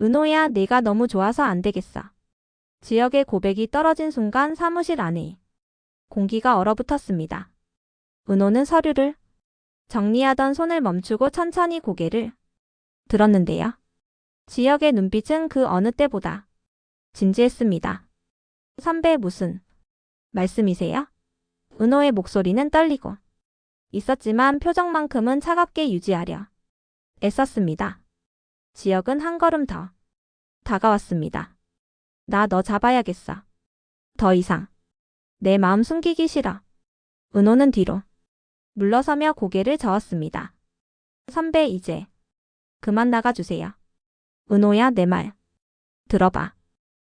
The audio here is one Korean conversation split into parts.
은호야, 내가 너무 좋아서 안 되겠어. 지역의 고백이 떨어진 순간 사무실 안에 공기가 얼어붙었습니다. 은호는 서류를 정리하던 손을 멈추고 천천히 고개를 들었는데요. 지역의 눈빛은 그 어느 때보다 진지했습니다. 선배, 무슨 말씀이세요? 은호의 목소리는 떨리고 있었지만 표정만큼은 차갑게 유지하려 애썼습니다. 지역은 한 걸음 더 다가왔습니다. 나 너 잡아야겠어. 더 이상 내 마음 숨기기 싫어. 은호는 뒤로 물러서며 고개를 저었습니다. 선배, 이제 그만 나가주세요. 은호야, 내 말 들어봐.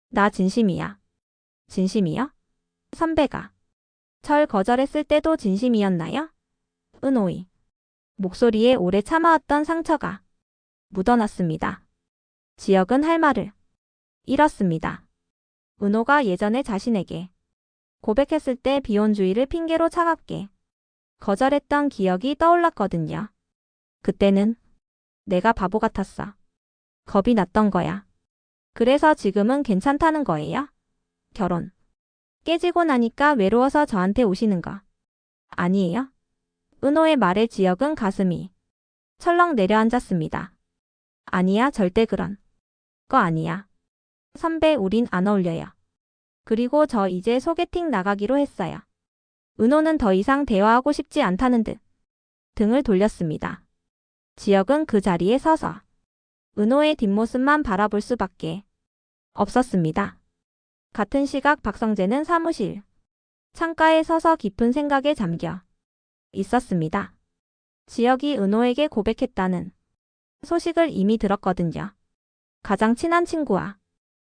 나 진심이야. 진심이요? 선배가 절 거절했을 때도 진심이었나요? 은호의 목소리에 오래 참아왔던 상처가 묻어났습니다. 지역은 할 말을 잃었습니다. 은호가 예전에 자신에게 고백했을 때 비혼주의를 핑계로 차갑게 거절했던 기억이 떠올랐거든요. 그때는 내가 바보 같았어. 겁이 났던 거야. 그래서 지금은 괜찮다는 거예요? 결혼 깨지고 나니까 외로워서 저한테 오시는 거 아니에요? 은호의 말에 지역은 가슴이 철렁 내려앉았습니다. 아니야, 절대 그런 거 아니야. 선배, 우린 안 어울려요. 그리고 저 이제 소개팅 나가기로 했어요. 은호는 더 이상 대화하고 싶지 않다는 듯 등을 돌렸습니다. 지역은 그 자리에 서서 은호의 뒷모습만 바라볼 수밖에 없었습니다. 같은 시각 박성재는 사무실 창가에 서서 깊은 생각에 잠겨 있었습니다. 지역이 은호에게 고백했다는 소식을 이미 들었거든요. 가장 친한 친구와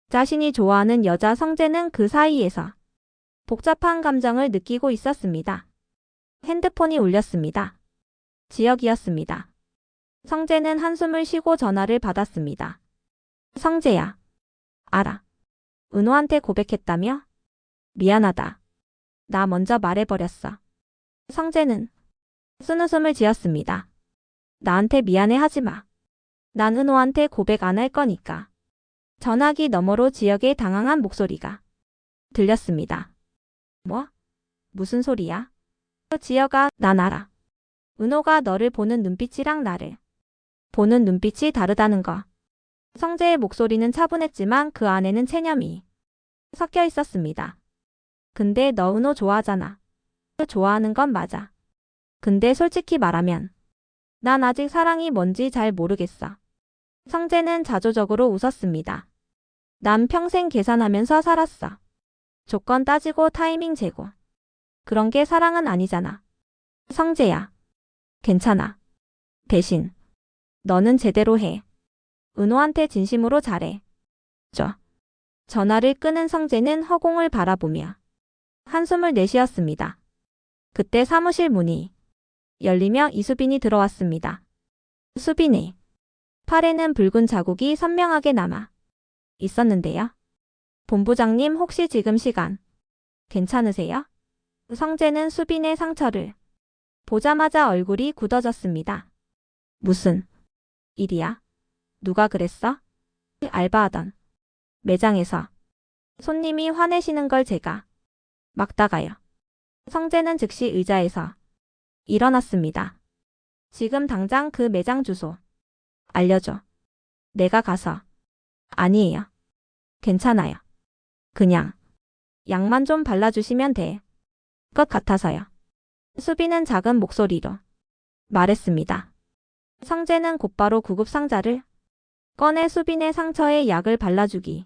자신이 좋아하는 여자 성재는 그 사이에서 복잡한 감정을 느끼고 있었습니다. 핸드폰이 울렸습니다. 지역이었습니다. 성재는 한숨을 쉬고 전화를 받았습니다. 성재야. 알아. 은호한테 고백했다며? 미안하다. 나 먼저 말해버렸어. 성재는 쓴웃음을 지었습니다. 나한테 미안해 하지 마. 난 은호한테 고백 안 할 거니까. 전화기 너머로 지역의 당황한 목소리가 들렸습니다. 뭐? 무슨 소리야? 지역아, 난 알아. 은호가 너를 보는 눈빛이랑 나를 보는 눈빛이 다르다는 거. 성재의 목소리는 차분했지만 그 안에는 체념이 섞여 있었습니다. 근데 너 은호 좋아하잖아. 좋아하는 건 맞아. 근데 솔직히 말하면 난 아직 사랑이 뭔지 잘 모르겠어. 성재는 자조적으로 웃었습니다. 난 평생 계산하면서 살았어. 조건 따지고 타이밍 재고. 그런 게 사랑은 아니잖아. 성재야. 괜찮아. 대신 너는 제대로 해. 은호한테 진심으로 잘해. 전화를 끊은 성재는 허공을 바라보며 한숨을 내쉬었습니다. 그때 사무실 문이 열리며 이수빈이 들어왔습니다. 수빈의 팔에는 붉은 자국이 선명하게 남아 있었는데요. 본부장님, 혹시 지금 시간 괜찮으세요? 성재는 수빈의 상처를 보자마자 얼굴이 굳어졌습니다. 무슨 일이야? 누가 그랬어? 알바하던 매장에서 손님이 화내시는 걸 제가 막다가요. 성재는 즉시 의자에서 일어났습니다. 지금 당장 그 매장 주소 알려줘. 내가 가서. 아니에요. 괜찮아요. 그냥 약만 좀 발라주시면 될 것 같아서요. 수빈은 작은 목소리로 말했습니다. 성재는 곧바로 구급상자를 꺼내 수빈의 상처에 약을 발라주기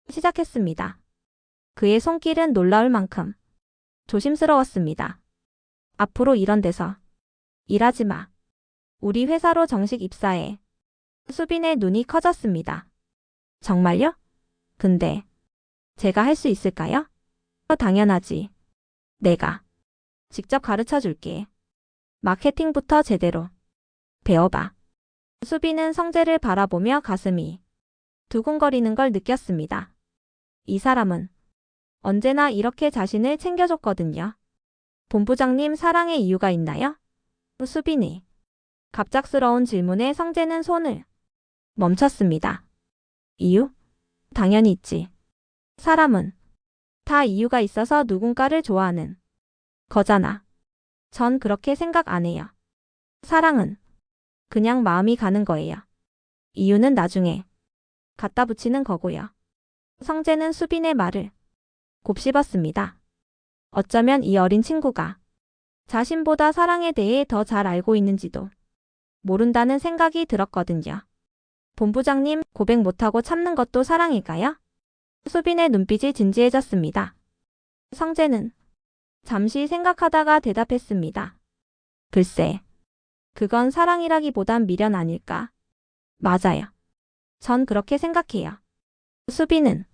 시작했습니다. 그의 손길은 놀라울 만큼 조심스러웠습니다. 앞으로 이런 데서 일하지 마. 우리 회사로 정식 입사해. 수빈의 눈이 커졌습니다. 정말요? 근데 제가 할 수 있을까요? 당연하지. 내가 직접 가르쳐 줄게. 마케팅부터 제대로 배워봐. 수빈은 성재를 바라보며 가슴이 두근거리는 걸 느꼈습니다. 이 사람은 언제나 이렇게 자신을 챙겨줬거든요. 본부장님, 사랑의 이유가 있나요? 수빈이 갑작스러운 질문에 성재는 손을 멈췄습니다. 이유? 당연히 있지. 사람은 다 이유가 있어서 누군가를 좋아하는 거잖아. 전 그렇게 생각 안 해요. 사랑은 그냥 마음이 가는 거예요. 이유는 나중에 갖다 붙이는 거고요. 성재는 수빈의 말을 곱씹었습니다. 어쩌면 이 어린 친구가 자신보다 사랑에 대해 더 잘 알고 있는지도 모른다는 생각이 들었거든요. 본부장님, 고백 못하고 참는 것도 사랑일까요? 수빈의 눈빛이 진지해졌습니다. 성재는 잠시 생각하다가 대답했습니다. 글쎄, 그건 사랑이라기보단 미련 아닐까? 맞아요. 전 그렇게 생각해요. 수빈은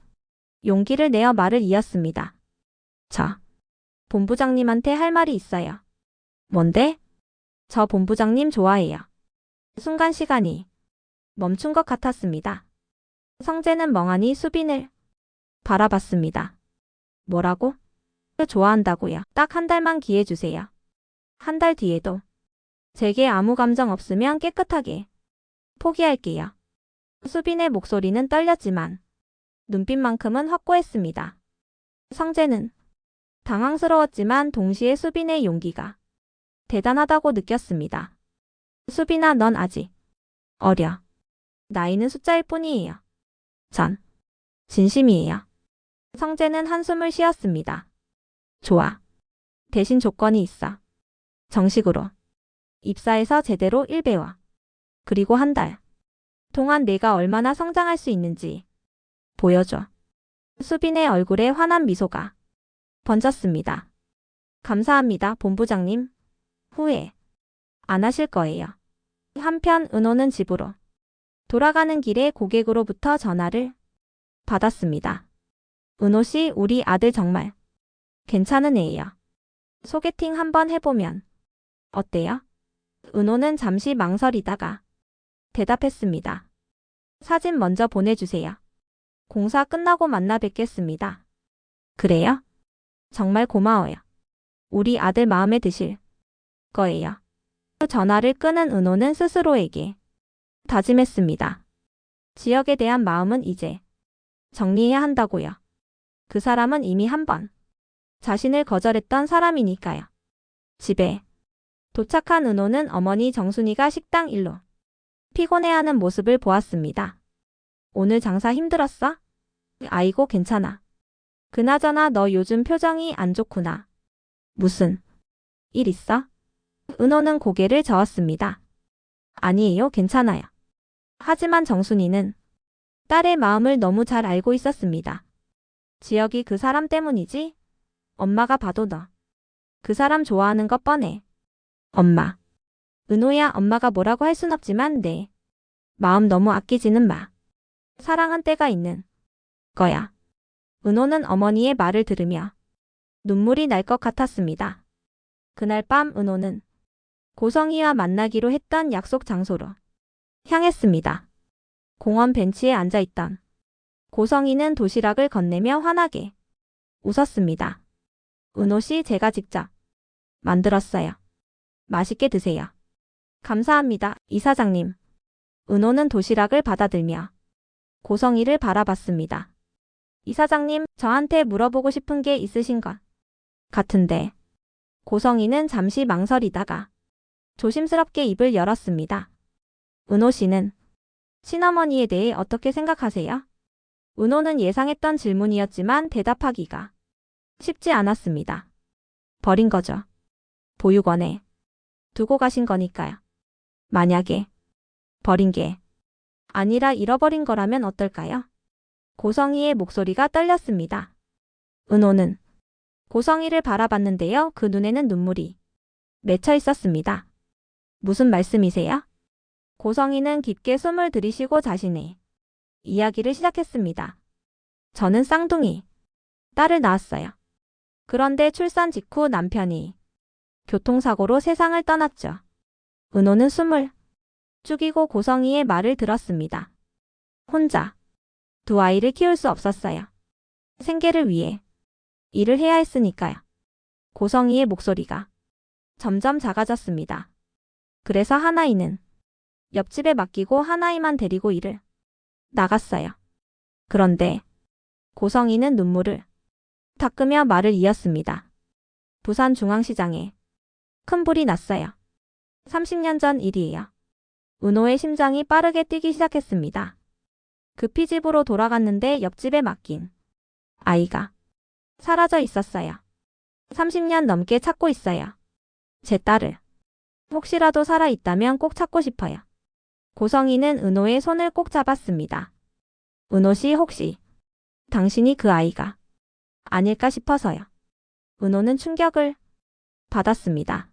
용기를 내어 말을 이었습니다. 저 본부장님한테 할 말이 있어요. 뭔데? 저 본부장님 좋아해요. 순간 시간이 멈춘 것 같았습니다. 성재는 멍하니 수빈을 바라봤습니다. 뭐라고? 좋아한다고요. 딱 한 달만 기회 주세요. 한 달 뒤에도 제게 아무 감정 없으면 깨끗하게 포기할게요. 수빈의 목소리는 떨렸지만 눈빛만큼은 확고했습니다. 성재는 당황스러웠지만 동시에 수빈의 용기가 대단하다고 느꼈습니다. 수빈아, 넌 아직 어려. 나이는 숫자일 뿐이에요. 전 진심이에요. 성재는 한숨을 쉬었습니다. 좋아. 대신 조건이 있어. 정식으로 입사해서 제대로 일 배워. 그리고 한 달 동안 내가 얼마나 성장할 수 있는지 보여줘. 수빈의 얼굴에 환한 미소가 번졌습니다. 감사합니다, 본부장님. 후회 안 하실 거예요. 한편 은호는 집으로 돌아가는 길에 고객으로부터 전화를 받았습니다. 은호 씨, 우리 아들 정말 괜찮은 애예요. 소개팅 한번 해보면 어때요? 은호는 잠시 망설이다가 대답했습니다. 사진 먼저 보내주세요. 공사 끝나고 만나 뵙겠습니다. 그래요? 정말 고마워요. 우리 아들 마음에 드실 거예요. 전화를 끊은 은호는 스스로에게 다짐했습니다. 지역에 대한 마음은 이제 정리해야 한다고요. 그 사람은 이미 한 번 자신을 거절했던 사람이니까요. 집에 도착한 은호는 어머니 정순이가 식당 일로 피곤해하는 모습을 보았습니다. 오늘 장사 힘들었어? 아이고, 괜찮아. 그나저나 너 요즘 표정이 안 좋구나. 무슨 일 있어? 은호는 고개를 저었습니다. 아니에요, 괜찮아요. 하지만 정순이는 딸의 마음을 너무 잘 알고 있었습니다. 지역이 그 사람 때문이지? 엄마가 봐도 너 그 사람 좋아하는 것 뻔해. 엄마. 은호야, 엄마가 뭐라고 할 순 없지만 내 마음 너무 아끼지는 마. 사랑한 때가 있는 거야. 은호는 어머니의 말을 들으며 눈물이 날 것 같았습니다. 그날 밤 은호는 고성희와 만나기로 했던 약속 장소로 향했습니다. 공원 벤치에 앉아있던 고성희는 도시락을 건네며 환하게 웃었습니다. 은호 씨, 제가 직접 만들었어요. 맛있게 드세요. 감사합니다, 이사장님. 은호는 도시락을 받아들며 고성희를 바라봤습니다. 이사장님, 저한테 물어보고 싶은 게 있으신 것 같은데. 고성희는 잠시 망설이다가 조심스럽게 입을 열었습니다. 은호 씨는 친어머니에 대해 어떻게 생각하세요? 은호는 예상했던 질문이었지만 대답하기가 쉽지 않았습니다. 버린 거죠. 보육원에 두고 가신 거니까요. 만약에 버린 게 아니라 잃어버린 거라면 어떨까요? 고성희의 목소리가 떨렸습니다. 은호는 고성희를 바라봤는데요. 그 눈에는 눈물이 맺혀 있었습니다. 무슨 말씀이세요? 고성희는 깊게 숨을 들이쉬고 자신의 이야기를 시작했습니다. 저는 쌍둥이 딸을 낳았어요. 그런데 출산 직후 남편이 교통사고로 세상을 떠났죠. 은호는 숨을 죽이고 고성희의 말을 들었습니다. 혼자 두 아이를 키울 수 없었어요. 생계를 위해 일을 해야 했으니까요. 고성희의 목소리가 점점 작아졌습니다. 그래서 하나이는 옆집에 맡기고 하나이만 데리고 일을 나갔어요. 그런데 고성이는 눈물을 닦으며 말을 이었습니다. 부산중앙시장에 큰 불이 났어요. 30년 전 일이에요. 은호의 심장이 빠르게 뛰기 시작했습니다. 급히 집으로 돌아갔는데 옆집에 맡긴 아이가 사라져 있었어요. 30년 넘게 찾고 있어요. 제 딸을 혹시라도 살아있다면 꼭 찾고 싶어요. 고성이는 은호의 손을 꼭 잡았습니다. 은호 씨 혹시 당신이 그 아이가 아닐까 싶어서요. 은호는 충격을 받았습니다.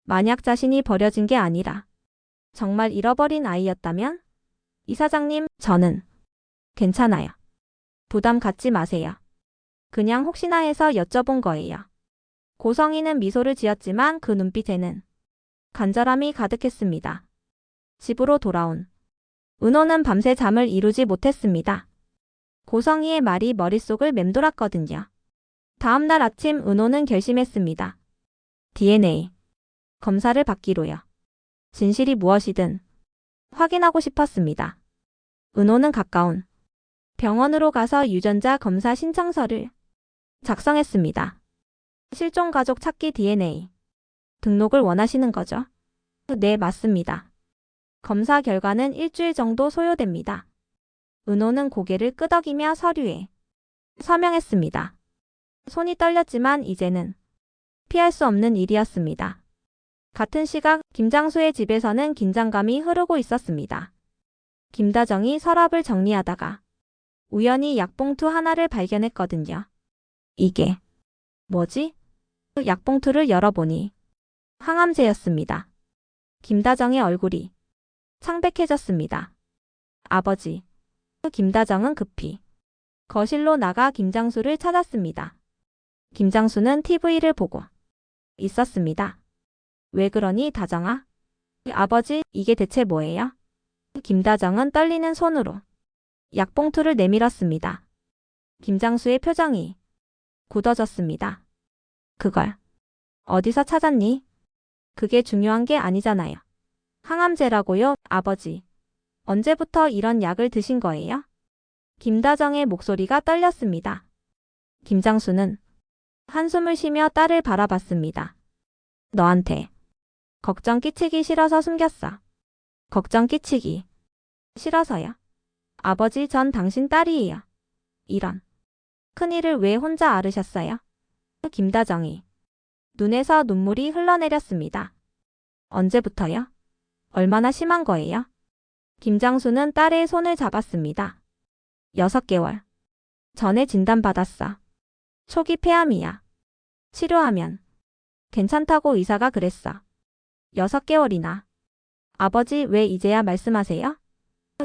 만약 자신이 버려진 게 아니라 정말 잃어버린 아이였다면? 이사장님, 저는 괜찮아요. 부담 갖지 마세요. 그냥 혹시나 해서 여쭤본 거예요. 고성이는 미소를 지었지만 그 눈빛에는 간절함이 가득했습니다. 집으로 돌아온 은호는 밤새 잠을 이루지 못했습니다. 고성이의 말이 머릿속을 맴돌았거든요. 다음 날 아침 은호는 결심했습니다. DNA 검사를 받기로요. 진실이 무엇이든 확인하고 싶었습니다. 은호는 가까운 병원으로 가서 유전자 검사 신청서를 작성했습니다. 실종 가족 찾기 DNA 등록을 원하시는 거죠? 네, 맞습니다. 검사 결과는 일주일 정도 소요됩니다. 은호는 고개를 끄덕이며 서류에 서명했습니다. 손이 떨렸지만 이제는 피할 수 없는 일이었습니다. 같은 시각 김장수의 집에서는 긴장감이 흐르고 있었습니다. 김다정이 서랍을 정리하다가 우연히 약봉투 하나를 발견했거든요. 이게 뭐지? 약봉투를 열어보니 항암제였습니다. 김다정의 얼굴이 창백해졌습니다. 아버지. 김다정은 급히 거실로 나가 김장수를 찾았습니다. 김장수는 TV를 보고 있었습니다. 왜 그러니, 다정아? 아버지, 이게 대체 뭐예요? 김다정은 떨리는 손으로 약봉투를 내밀었습니다. 김장수의 표정이 굳어졌습니다. 그걸 어디서 찾았니? 그게 중요한 게 아니잖아요. 항암제라고요, 아버지. 언제부터 이런 약을 드신 거예요? 김다정의 목소리가 떨렸습니다. 김장수는 한숨을 쉬며 딸을 바라봤습니다. 너한테 걱정 끼치기 싫어서 숨겼어. 걱정 끼치기 싫어서요? 아버지, 전 당신 딸이에요. 이런 큰일을 왜 혼자 앓으셨어요? 김다정이 눈에서 눈물이 흘러내렸습니다. 언제부터요? 얼마나 심한 거예요? 김장수는 딸의 손을 잡았습니다. 6개월 전에 진단받았어. 초기 폐암이야. 치료하면 괜찮다고 의사가 그랬어. 6개월이나. 아버지, 왜 이제야 말씀하세요?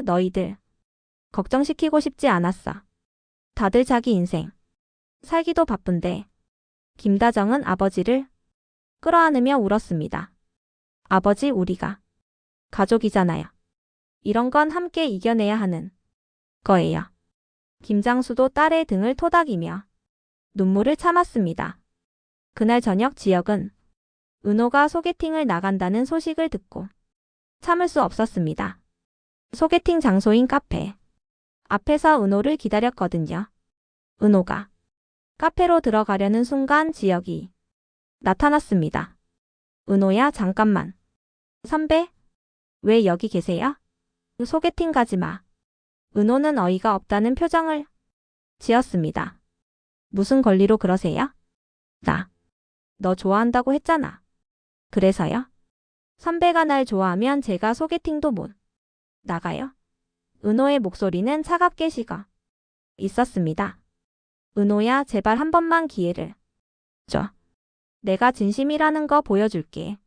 너희들 걱정시키고 싶지 않았어. 다들 자기 인생 살기도 바쁜데. 김다정은 아버지를 끌어안으며 울었습니다. 아버지, 우리가 가족이잖아요. 이런 건 함께 이겨내야 하는 거예요. 김장수도 딸의 등을 토닥이며 눈물을 참았습니다. 그날 저녁 지혁은 은호가 소개팅을 나간다는 소식을 듣고 참을 수 없었습니다. 소개팅 장소인 카페 앞에서 은호를 기다렸거든요. 은호가 카페로 들어가려는 순간 지혁이 나타났습니다. 은호야, 잠깐만. 선배? 왜 여기 계세요? 소개팅 가지 마. 은호는 어이가 없다는 표정을 지었습니다. 무슨 권리로 그러세요? 너 좋아한다고 했잖아. 그래서요? 선배가 날 좋아하면 제가 소개팅도 못 나가요? 은호의 목소리는 차갑게 식어 있었습니다. 은호야, 제발 한 번만 기회를 줘. 내가 진심이라는 거 보여줄게.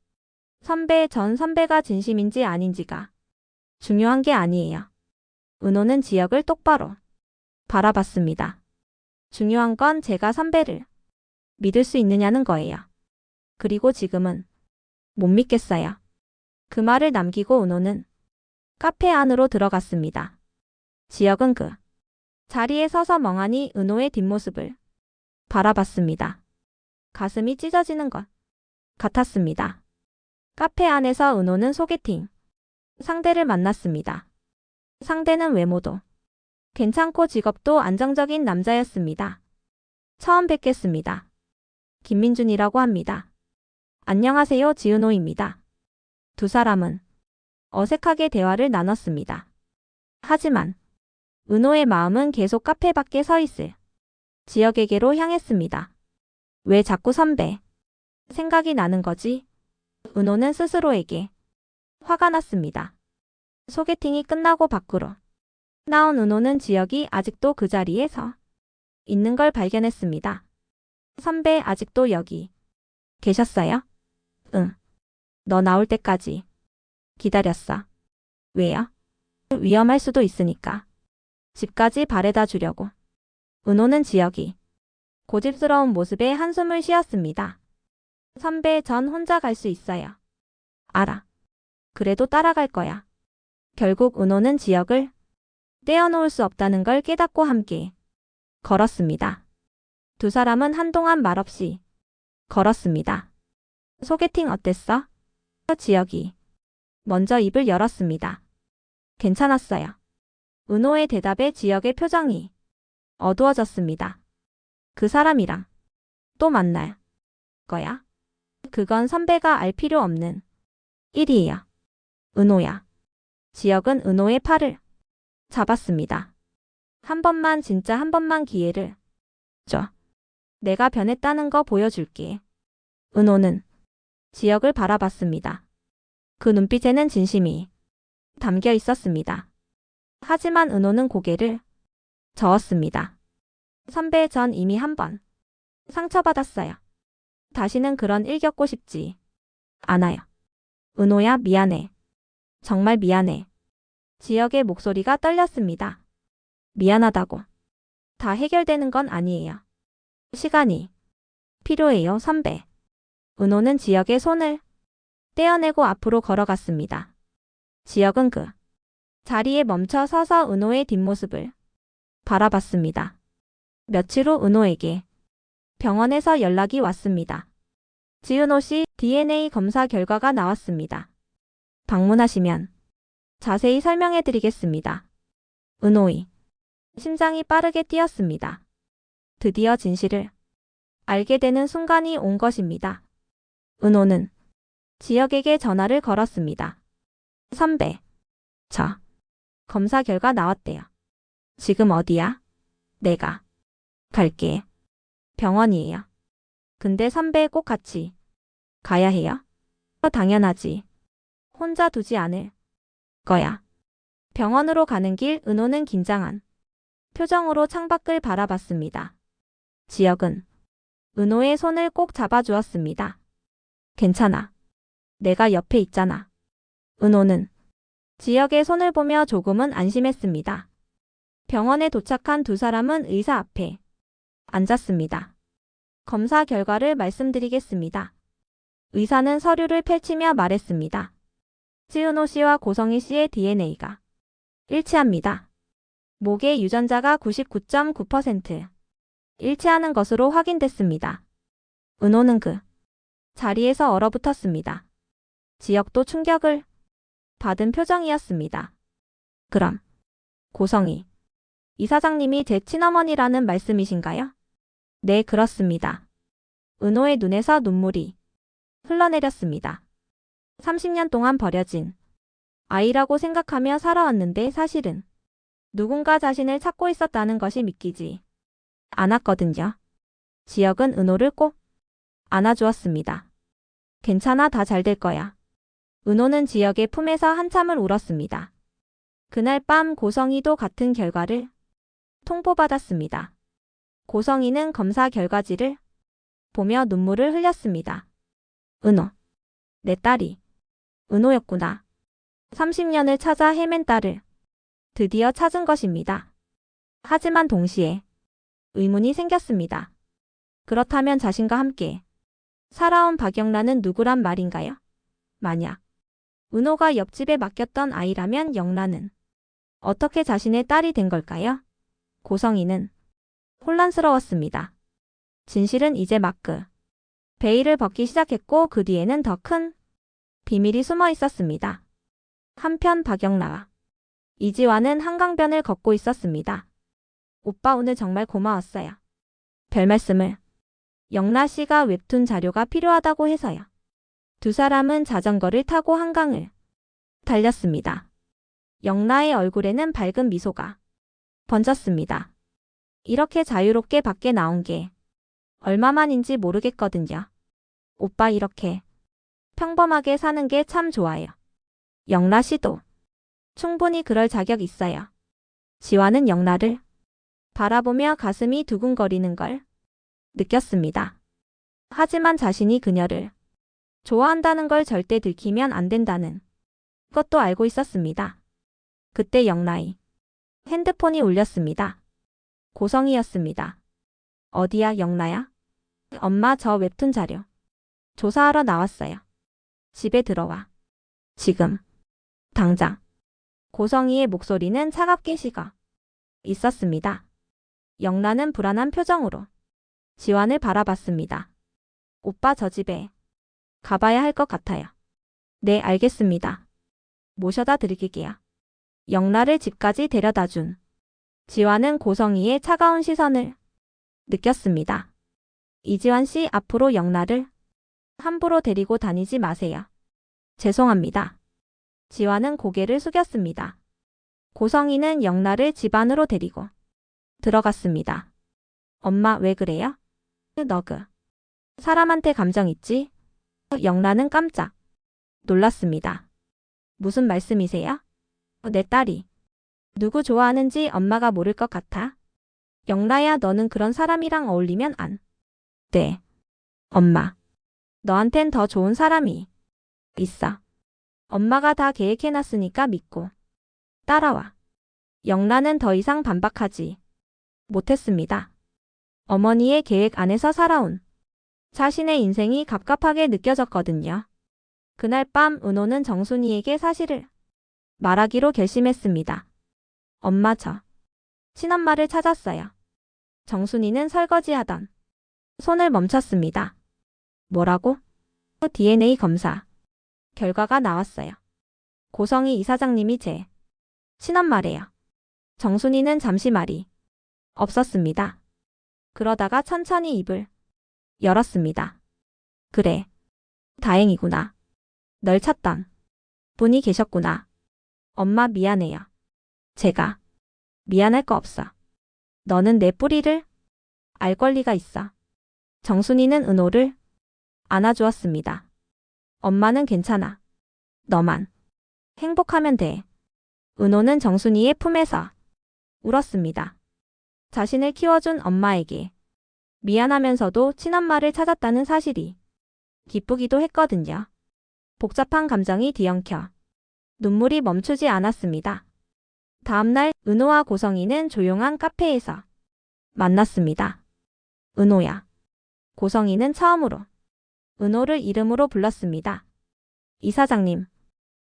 전 선배가 진심인지 아닌지가 중요한 게 아니에요. 은호는 지혁을 똑바로 바라봤습니다. 중요한 건 제가 선배를 믿을 수 있느냐는 거예요. 그리고 지금은 못 믿겠어요. 그 말을 남기고 은호는 카페 안으로 들어갔습니다. 지혁은 그 자리에 서서 멍하니 은호의 뒷모습을 바라봤습니다. 가슴이 찢어지는 것 같았습니다. 카페 안에서 은호는 소개팅 상대를 만났습니다. 상대는 외모도 괜찮고 직업도 안정적인 남자였습니다. 처음 뵙겠습니다. 김민준이라고 합니다. 안녕하세요, 지은호입니다. 두 사람은 어색하게 대화를 나눴습니다. 하지만 은호의 마음은 계속 카페 밖에 서 있을 지역에게로 향했습니다. 왜 자꾸 선배 생각이 나는 거지? 은호는 스스로에게 화가 났습니다. 소개팅이 끝나고 밖으로 나온 은호는 지역이 아직도 그 자리에 서 있는 걸 발견했습니다. 선배 아직도 여기 계셨어요? 응. 너 나올 때까지 기다렸어. 왜요? 위험할 수도 있으니까. 집까지 바래다 주려고. 은호는 지역이 고집스러운 모습에 한숨을 쉬었습니다. 선배, 전 혼자 갈 수 있어요. 알아. 그래도 따라갈 거야. 결국 은호는 지역을 떼어놓을 수 없다는 걸 깨닫고 함께 걸었습니다. 두 사람은 한동안 말없이 걸었습니다. 소개팅 어땠어? 지역이 먼저 입을 열었습니다. 괜찮았어요. 은호의 대답에 지역의 표정이 어두워졌습니다. 그 사람이랑 또 만날 거야? 그건 선배가 알 필요 없는 일이에요. 은호야. 지역은 은호의 팔을 잡았습니다. 한 번만, 진짜 한 번만 기회를 줘. 내가 변했다는 거 보여줄게. 은호는 지역을 바라봤습니다. 그 눈빛에는 진심이 담겨 있었습니다. 하지만 은호는 고개를 저었습니다. 선배, 전 이미 한 번 상처받았어요. 다시는 그런 일 겪고 싶지 않아요. 은호야, 미안해. 정말 미안해. 지역의 목소리가 떨렸습니다. 미안하다고 다 해결되는 건 아니에요. 시간이 필요해요, 선배. 은호는 지역의 손을 떼어내고 앞으로 걸어갔습니다. 지역은 그 자리에 멈춰 서서 은호의 뒷모습을 바라봤습니다. 며칠 후 은호에게 병원에서 연락이 왔습니다. 지은호 씨 DNA 검사 결과가 나왔습니다. 방문하시면 자세히 설명해 드리겠습니다. 은호의 심장이 빠르게 뛰었습니다. 드디어 진실을 알게 되는 순간이 온 것입니다. 은호는 지역에게 전화를 걸었습니다. 선배, 저 검사 결과 나왔대요. 지금 어디야? 내가 갈게. 병원이에요. 근데 선배 꼭 같이 가야 해요? 당연하지. 혼자 두지 않을 거야. 병원으로 가는 길 은호는 긴장한 표정으로 창밖을 바라봤습니다. 지역은 은호의 손을 꼭 잡아주었습니다. 괜찮아. 내가 옆에 있잖아. 은호는 지역의 손을 보며 조금은 안심했습니다. 병원에 도착한 두 사람은 의사 앞에 앉았습니다. 검사 결과를 말씀드리겠습니다. 의사는 서류를 펼치며 말했습니다. 지은호 씨와 고성희 씨의 DNA가 일치합니다. 목의 유전자가 99.9% 일치하는 것으로 확인됐습니다. 은호는 그 자리에서 얼어붙었습니다. 지역도 충격을 받은 표정이었습니다. 그럼 고성희 이사장님이 제 친어머니라는 말씀이신가요? 네, 그렇습니다. 은호의 눈에서 눈물이 흘러내렸습니다. 30년 동안 버려진 아이라고 생각하며 살아왔는데 사실은 누군가 자신을 찾고 있었다는 것이 믿기지 않았거든요. 지역은 은호를 꼭 안아주었습니다. 괜찮아, 다 잘 될 거야. 은호는 지역의 품에서 한참을 울었습니다. 그날 밤 고성희도 같은 결과를 통보받았습니다. 고성희는 검사 결과지를 보며 눈물을 흘렸습니다. 은호, 내 딸이 은호였구나. 30년을 찾아 헤맨 딸을 드디어 찾은 것입니다. 하지만 동시에 의문이 생겼습니다. 그렇다면 자신과 함께 살아온 박영란은 누구란 말인가요? 만약 은호가 옆집에 맡겼던 아이라면 영란은 어떻게 자신의 딸이 된 걸까요? 고성희는 혼란스러웠습니다. 진실은 이제 막 그 베일을 벗기 시작했고 그 뒤에는 더 큰 비밀이 숨어 있었습니다. 한편 박영라와 이지화는 한강변을 걷고 있었습니다. 오빠 오늘 정말 고마웠어요. 별 말씀을. 영라 씨가 웹툰 자료가 필요하다고 해서요. 두 사람은 자전거를 타고 한강을 달렸습니다. 영라의 얼굴에는 밝은 미소가 번졌습니다. 이렇게 자유롭게 밖에 나온 게 얼마만인지 모르겠거든요. 오빠 이렇게 평범하게 사는 게 참 좋아요. 영라 씨도 충분히 그럴 자격 있어요. 지화는 영라를 바라보며 가슴이 두근거리는 걸 느꼈습니다. 하지만 자신이 그녀를 좋아한다는 걸 절대 들키면 안 된다는 것도 알고 있었습니다. 그때 영라의 핸드폰이 울렸습니다. 고성이었습니다. 어디야 영라야? 엄마 저 웹툰 자료 조사하러 나왔어요. 집에 들어와. 지금. 당장. 고성이의 목소리는 차갑게 식어 있었습니다. 영라는 불안한 표정으로 지환을 바라봤습니다. 오빠 저 집에 가봐야 할 것 같아요. 네 알겠습니다. 모셔다 드릴게요. 영라를 집까지 데려다 준 지환은 고성이의 차가운 시선을 느꼈습니다. 이지환 씨 앞으로 영라를 함부로 데리고 다니지 마세요. 죄송합니다. 지환은 고개를 숙였습니다. 고성이는 영라를 집 안으로 데리고 들어갔습니다. 엄마 왜 그래요? 너 그 사람한테 감정 있지? 영라는 깜짝 놀랐습니다. 무슨 말씀이세요? 내 딸이 누구 좋아하는지 엄마가 모를 것 같아? 영라야 너는 그런 사람이랑 어울리면 안 돼. 엄마. 너한텐 더 좋은 사람이 있어. 엄마가 다 계획해놨으니까 믿고 따라와. 영라는 더 이상 반박하지 못했습니다. 어머니의 계획 안에서 살아온 자신의 인생이 갑갑하게 느껴졌거든요. 그날 밤 은호는 정순이에게 사실을 말하기로 결심했습니다. 엄마 저 친엄마를 찾았어요. 정순이는 설거지하던 손을 멈췄습니다. 뭐라고? DNA 검사 결과가 나왔어요. 고성이 이사장님이 제 친엄마래요. 정순이는 잠시 말이 없었습니다. 그러다가 천천히 입을 열었습니다. 그래. 다행이구나. 널 찾던 분이 계셨구나. 엄마 미안해요. 제가 미안할 거 없어. 너는 내 뿌리를 알 권리가 있어. 정순이는 은호를 안아주었습니다. 엄마는 괜찮아. 너만 행복하면 돼. 은호는 정순이의 품에서 울었습니다. 자신을 키워준 엄마에게 미안하면서도 친엄마를 찾았다는 사실이 기쁘기도 했거든요. 복잡한 감정이 뒤엉켜 눈물이 멈추지 않았습니다. 다음날 은호와 고성이는 조용한 카페에서 만났습니다. 은호야. 고성이는 처음으로 은호를 이름으로 불렀습니다. 이사장님,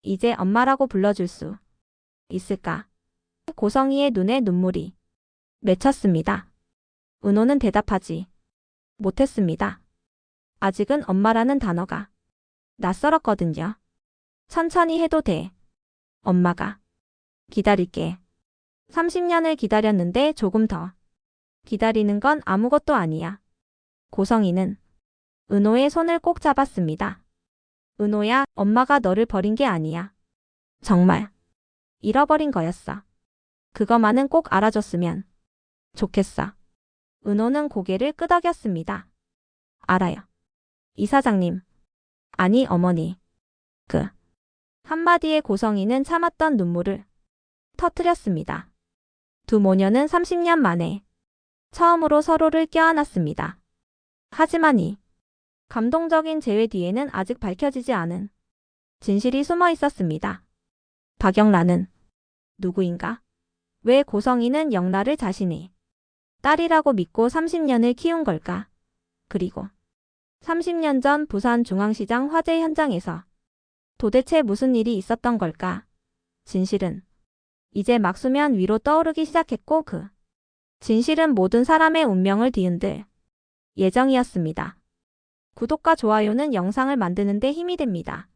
이제 엄마라고 불러줄 수 있을까? 고성이의 눈에 눈물이 맺혔습니다. 은호는 대답하지 못했습니다. 아직은 엄마라는 단어가 낯설었거든요. 천천히 해도 돼. 엄마가 기다릴게. 30년을 기다렸는데 조금 더 기다리는 건 아무것도 아니야. 고성이는 은호의 손을 꼭 잡았습니다. 은호야, 엄마가 너를 버린 게 아니야. 정말 잃어버린 거였어. 그것만은 꼭 알아줬으면 좋겠어. 은호는 고개를 끄덕였습니다. 알아요. 이사장님. 아니 어머니. 그 한마디에 고성이는 참았던 눈물을 터뜨렸습니다. 두 모녀는 30년 만에 처음으로 서로를 껴안았습니다. 하지만 이 감동적인 재회 뒤에는 아직 밝혀지지 않은 진실이 숨어 있었습니다. 박영란은 누구인가? 왜 고성이는 영라를 자신의 딸이라고 믿고 30년을 키운 걸까? 그리고 30년 전 부산 중앙시장 화재 현장에서 도대체 무슨 일이 있었던 걸까? 진실은 이제 막 수면 위로 떠오르기 시작했고 그 진실은 모든 사람의 운명을 뒤흔들 예정이었습니다. 구독과 좋아요는 영상을 만드는 데 힘이 됩니다.